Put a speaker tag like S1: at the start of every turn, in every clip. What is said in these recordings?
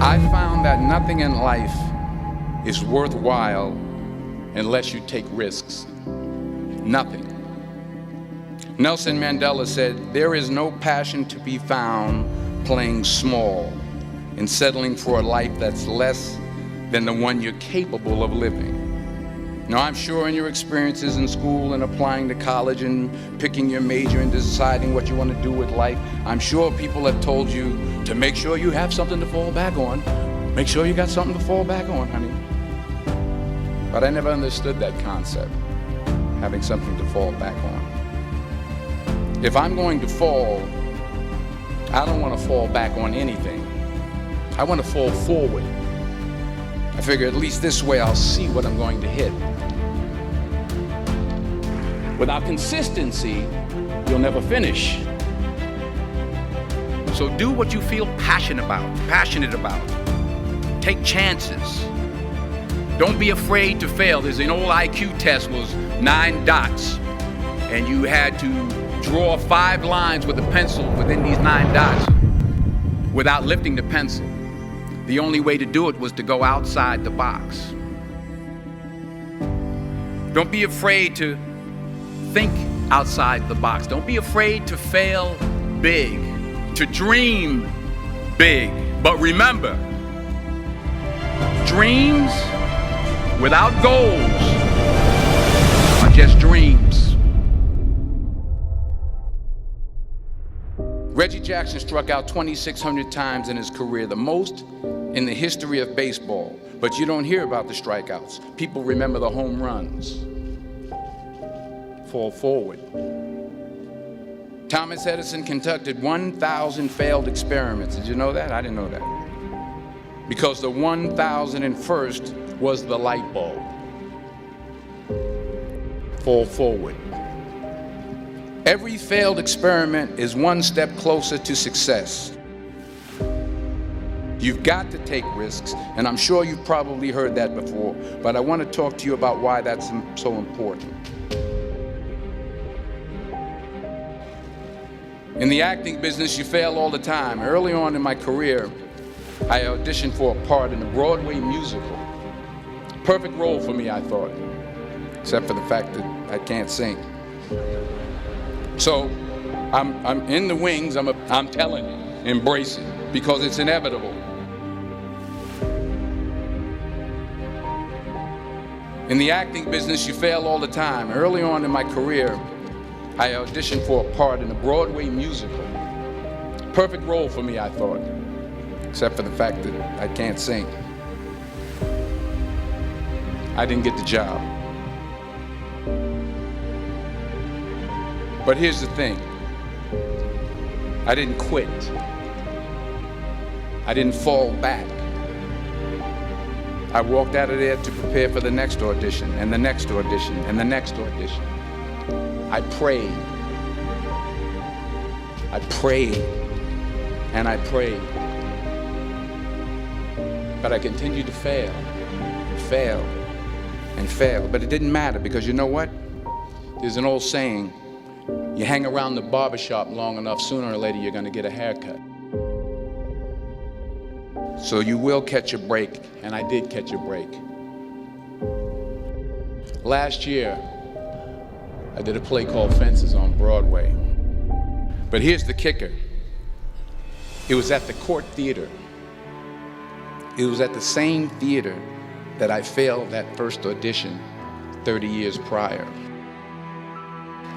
S1: I found that nothing in life is worthwhile unless you take risks. Nothing. Nelson Mandela said, "There is no passion to be found playing small and settling for a life that's less than the one you're capable of living." Now, I'm sure in your experiences in school and applying to college and picking your major and deciding what you want to do with life, I'm sure people have told you to make sure you have something to fall back on. Make sure you got something to fall back on, honey. But I never understood that concept, having something to fall back on. If I'm going to fall, I don't want to fall back on anything. I want to fall forward. I figure at least this way I'll see what I'm going to hit. Without consistency, you'll never finish. So do what you feel passionate about. Take chances. Don't be afraid to fail. There's an old IQ test was 9 dots, and you had to draw 5 lines with a pencil within these 9 dots without lifting the pencil. The only way to do it was to go outside the box. Don't be afraid to think outside the box. Don't be afraid to fail big, to dream big. But remember, dreams without goals are just dreams. Reggie Jackson struck out 2,600 times in his career, the most in the history of baseball. But you don't hear about the strikeouts. People remember the home runs. Fall forward. Thomas Edison conducted 1,000 failed experiments. Did you know that? I didn't know that. Because the 1,001st was the light bulb. Fall forward. Every failed experiment is one step closer to success. You've got to take risks, and I'm sure you've probably heard that before, but I want to talk to you about why that's so important. In the acting business, you fail all the time. Early on in my career, I auditioned for a part in a Broadway musical. Perfect role for me, I thought, except for the fact that I can't sing. So I'm in the wings. I'm telling you, embrace it, because it's inevitable. In the acting business, you fail all the time. Early on in my career, I auditioned for a part in a Broadway musical. Perfect role for me, I thought, except for the fact that I can't sing. I didn't get the job. But here's the thing. I didn't quit. I didn't fall back. I walked out of there to prepare for the next audition, and the next audition, and the next audition. I prayed. I prayed. And I prayed. But I continued to fail, and fail. But it didn't matter, because you know what? There's an old saying, you hang around the barbershop long enough, sooner or later you're going to get a haircut. So you will catch a break, and I did catch a break. Last year, I did a play called Fences on Broadway. But here's the kicker. It was at the Court Theater. It was at the same theater that I failed that first audition 30 years prior.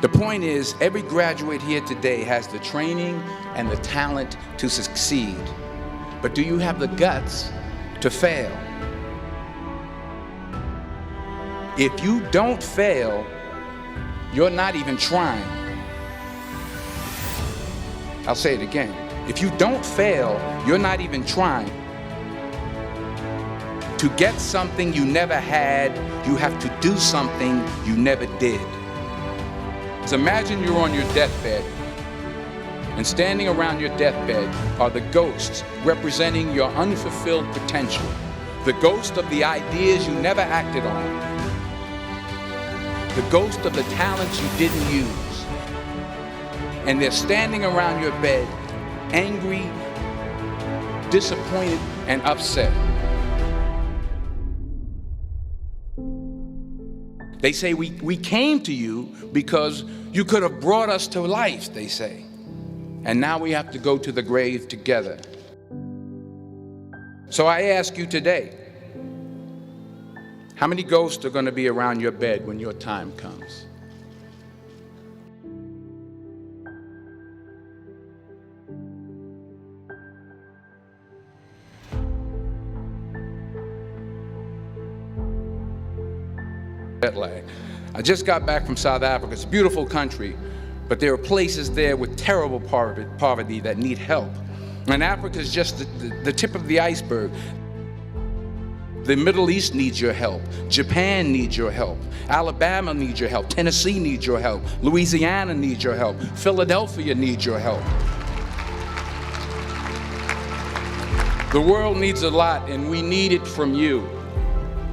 S1: The point is, every graduate here today has the training and the talent to succeed. But do you have the guts to fail? If you don't fail, you're not even trying. I'll say it again. If you don't fail, you're not even trying. To get something you never had, you have to do something you never did. So imagine you're on your deathbed, and standing around your deathbed are the ghosts representing your unfulfilled potential, the ghost of the ideas you never acted on, the ghost of the talents you didn't use. And they're standing around your bed, angry, disappointed and upset. They say we came to you because you could have brought us to life, they say. And now we have to go to the grave together. So I ask you today, how many ghosts are going to be around your bed when your time comes? I just got back from South Africa. It's a beautiful country, but there are places there with terrible poverty that need help. And Africa is just the tip of the iceberg. The Middle East needs your help. Japan needs your help. Alabama needs your help. Tennessee needs your help. Louisiana needs your help. Philadelphia needs your help. The world needs a lot, and we need it from you.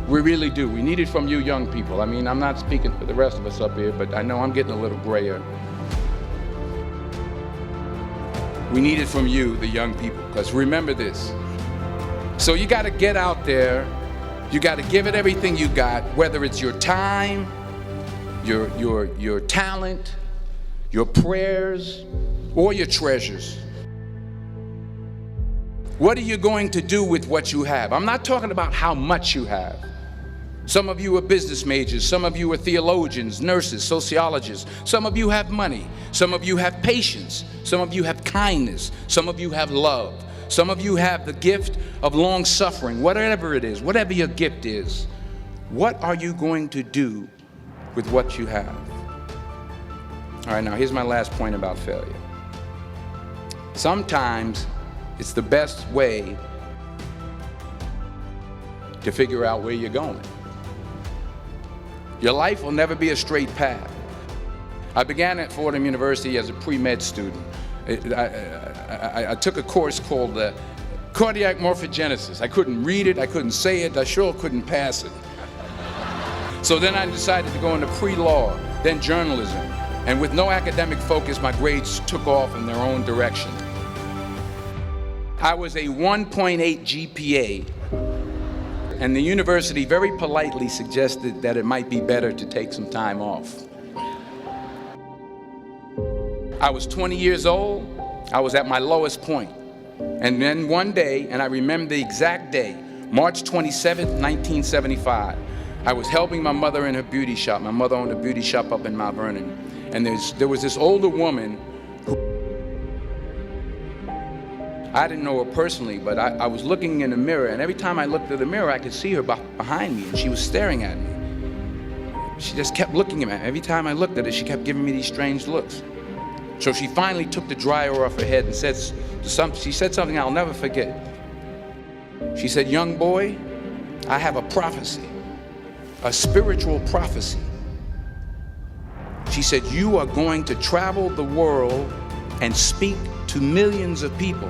S1: We really do. We need it from you young people. I mean, I'm not speaking for the rest of us up here, but I know I'm getting a little grayer. We need it from you, the young people, because remember this. So you got to get out there. You got to give it everything you got, whether it's your time, your talent, your prayers, or your treasures. What are you going to do with what you have? I'm not talking about how much you have. Some of you are business majors. Some of you are theologians, nurses, sociologists. Some of you have money. Some of you have patience. Some of you have kindness. Some of you have love. Some of you have the gift of long suffering. Whatever it is, whatever your gift is, what are you going to do with what you have? All right, now here's my last point about failure. Sometimes it's the best way to figure out where you're going. Your life will never be a straight path. I began at Fordham University as a pre-med student. I took a course called cardiac morphogenesis. I couldn't read it, I couldn't say it, I sure couldn't pass it. So then I decided to go into pre-law, then journalism. And with no academic focus, my grades took off in their own direction. I was a 1.8 GPA. And the university very politely suggested that it might be better to take some time off. I was 20 years old. I was at my lowest point. And then one day, and I remember the exact day, March 27th, 1975, I was helping my mother in her beauty shop. My mother owned a beauty shop up in Mount Vernon. And there was this older woman who, I didn't know her personally, but I was looking in the mirror, and every time I looked at the mirror, I could see her behind me, and she was staring at me. She just kept looking at me. Every time I looked at her, she kept giving me these strange looks. So she finally took the dryer off her head and she said something I'll never forget. She said, "Young boy, I have a prophecy, a spiritual prophecy." She said, "You are going to travel the world and speak to millions of people."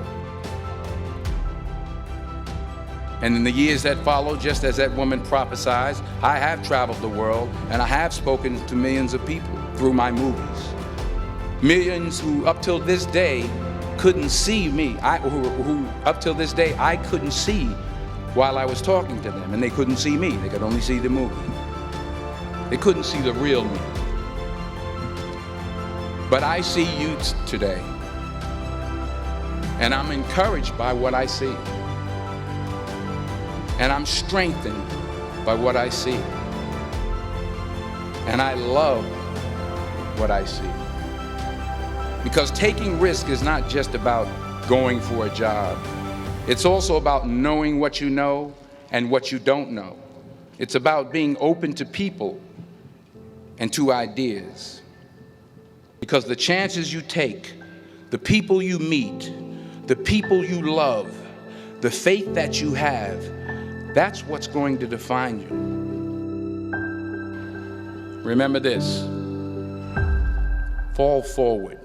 S1: And in the years that followed, just as that woman prophesied, I have traveled the world and I have spoken to millions of people through my movies. Millions who up till this day couldn't see me, who up till this day I couldn't see while I was talking to them, and they couldn't see me, they could only see the movie. They couldn't see the real me. But I see you today, and I'm encouraged by what I see. And I'm strengthened by what I see. And I love what I see. Because taking risk is not just about going for a job. It's also about knowing what you know and what you don't know. It's about being open to people and to ideas. Because the chances you take, the people you meet, the people you love, the faith that you have, that's what's going to define you. Remember this: fall forward.